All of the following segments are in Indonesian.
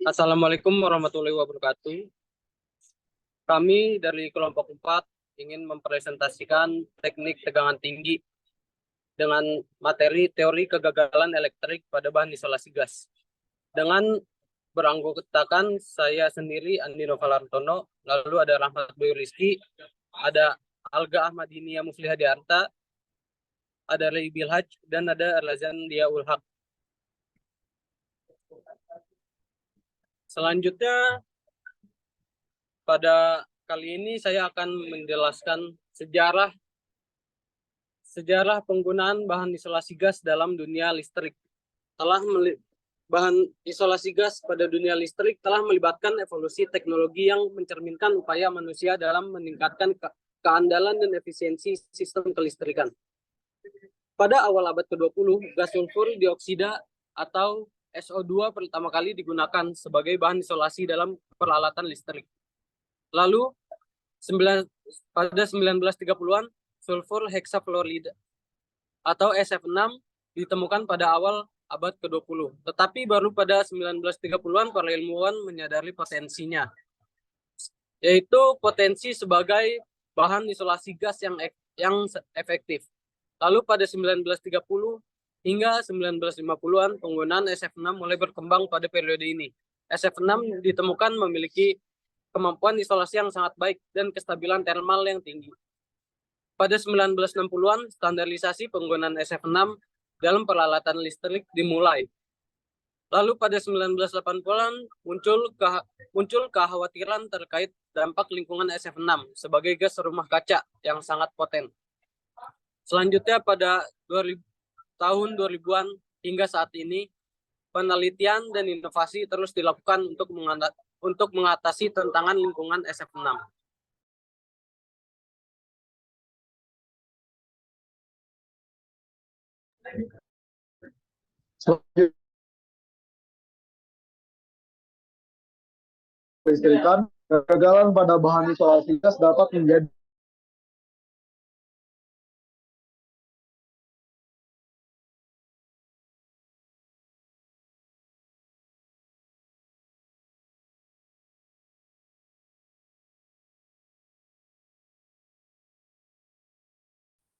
Assalamualaikum warahmatullahi wabarakatuh. Kami dari kelompok 4 ingin mempresentasikan teknik tegangan tinggi dengan materi teori kegagalan elektrik pada bahan isolasi gas. Dengan beranggotakan saya sendiri, Andi Novalartono, lalu ada Rahmat Boy Rizky, ada Alga Ahmadinia Muflihadiarta, ada Ray Bilhaj, dan ada Erlazan Dia Ulhaq. Selanjutnya, pada kali ini saya akan menjelaskan sejarah penggunaan bahan isolasi gas dalam dunia listrik. Bahan isolasi gas pada dunia listrik telah melibatkan evolusi teknologi yang mencerminkan upaya manusia dalam meningkatkan keandalan dan efisiensi sistem kelistrikan. Pada awal abad ke-20, gas sulfur dioksida atau SO2 pertama kali digunakan sebagai bahan isolasi dalam peralatan listrik. Lalu pada 1930-an, sulfur heksafluorida atau SF6 ditemukan pada awal abad ke-20. Tetapi baru pada 1930-an para ilmuwan menyadari potensinya, yaitu potensi sebagai bahan isolasi gas yang efektif. Lalu pada 1930 hingga 1950-an penggunaan SF6 mulai berkembang pada periode ini. SF6 ditemukan memiliki kemampuan isolasi yang sangat baik dan kestabilan termal yang tinggi. Pada 1960-an, standarisasi penggunaan SF6 dalam peralatan listrik dimulai. Lalu pada 1980-an muncul kekhawatiran terkait dampak lingkungan SF6 sebagai gas rumah kaca yang sangat poten. Selanjutnya pada tahun 2000-an hingga saat ini, penelitian dan inovasi terus dilakukan untuk mengatasi tantangan lingkungan SF6. Listrikan, kegagalan pada bahan isolasi gas dapat menjadi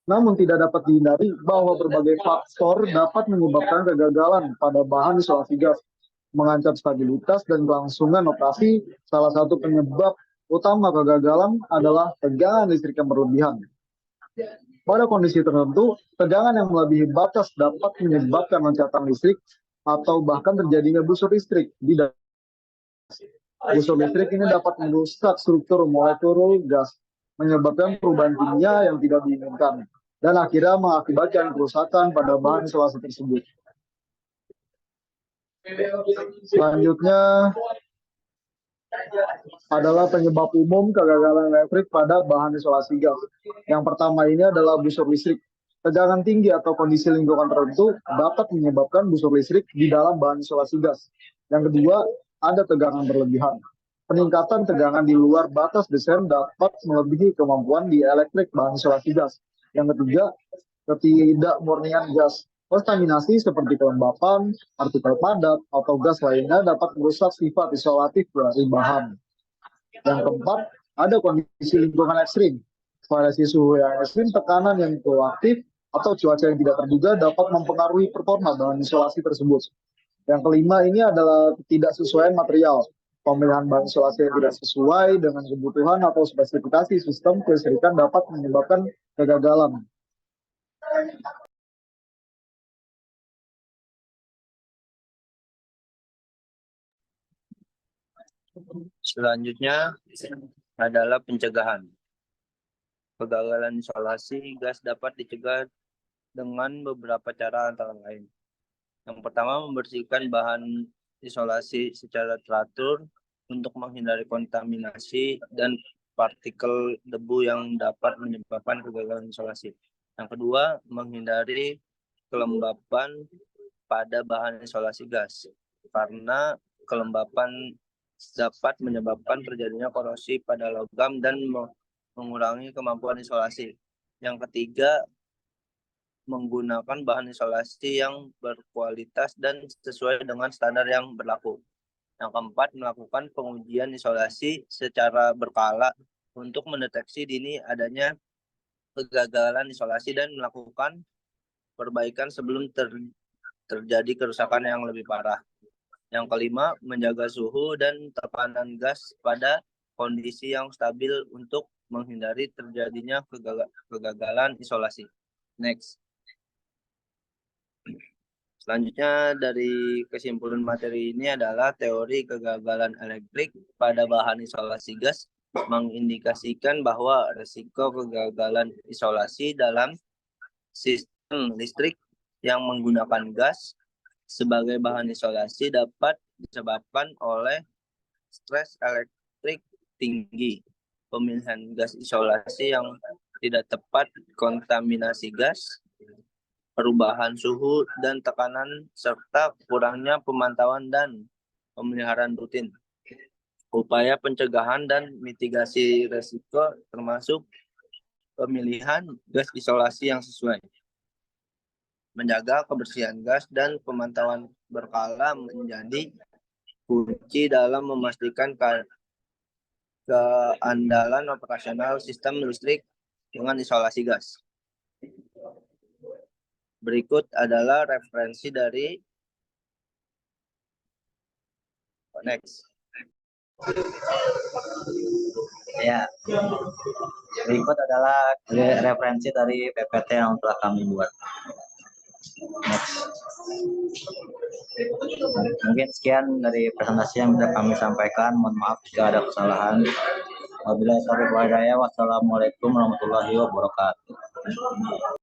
namun tidak dapat dihindari bahwa berbagai faktor dapat menyebabkan kegagalan pada bahan isolasi gas, mengancam stabilitas dan kelangsungan operasi. Salah satu penyebab utama kegagalan adalah tegangan listrik yang berlebihan. Pada kondisi tertentu, tegangan yang melebihi batas dapat menyebabkan loncatan listrik atau bahkan terjadinya busur listrik di dalam. Busur listrik ini dapat merusak struktur molekul gas, menyebabkan perubahan kimia yang tidak diinginkan, dan akhirnya mengakibatkan kerusakan pada bahan isolasi tersebut. Selanjutnya adalah penyebab umum kegagalan elektrik pada bahan isolasi gas. Yang pertama ini adalah busur listrik. Tegangan tinggi atau kondisi lingkungan tertentu dapat menyebabkan busur listrik di dalam bahan isolasi gas. Yang kedua, ada tegangan berlebihan. Peningkatan tegangan di luar batas desain dapat melebihi kemampuan di elektrik bahan isolasi gas. Yang ketiga, ketidakmurnian gas. Kontaminasi seperti kelembapan, partikel padat, atau gas lainnya dapat merusak sifat isolatif dari bahan. Yang keempat, ada kondisi lingkungan ekstrim. Variasi suhu yang ekstrim, tekanan yang proaktif, atau cuaca yang tidak terduga dapat mempengaruhi performa bahan isolasi tersebut. Yang kelima ini adalah ketidaksesuaian material. Pemilihan bahan isolasi yang tidak sesuai dengan kebutuhan atau spesifikasi sistem kelistrikan dapat menyebabkan kegagalan. Selanjutnya adalah pencegahan. Kegagalan isolasi gas dapat dicegah dengan beberapa cara antara lain. Yang pertama, membersihkan bahan isolasi secara teratur untuk menghindari kontaminasi dan partikel debu yang dapat menyebabkan kegagalan isolasi. Yang kedua, menghindari kelembapan pada bahan isolasi gas, karena kelembapan dapat menyebabkan terjadinya korosi pada logam dan mengurangi kemampuan isolasi. Yang ketiga, menggunakan bahan isolasi yang berkualitas dan sesuai dengan standar yang berlaku. Yang keempat, melakukan pengujian isolasi secara berkala untuk mendeteksi dini adanya kegagalan isolasi dan melakukan perbaikan sebelum terjadi kerusakan yang lebih parah. Yang kelima, menjaga suhu dan tekanan gas pada kondisi yang stabil untuk menghindari terjadinya kegagalan isolasi. Next. Selanjutnya dari kesimpulan materi ini adalah teori kegagalan elektrik pada bahan isolasi gas mengindikasikan bahwa risiko kegagalan isolasi dalam sistem listrik yang menggunakan gas sebagai bahan isolasi dapat disebabkan oleh stres elektrik tinggi, pemilihan gas isolasi yang tidak tepat, kontaminasi gas, perubahan suhu dan tekanan, serta kurangnya pemantauan dan pemeliharaan rutin. Upaya pencegahan dan mitigasi risiko termasuk pemilihan gas isolasi yang sesuai. Menjaga kebersihan gas dan pemantauan berkala menjadi kunci dalam memastikan keandalan operasional sistem listrik dengan isolasi gas. Berikut adalah referensi dari next. Ya, berikut adalah referensi dari PPT yang telah kami buat. Next. Mungkin sekian dari presentasi yang bisa kami sampaikan. Mohon maaf jika ada kesalahan. Wabillahi taufiq wal hidayah. Wassalamualaikum warahmatullahi wabarakatuh.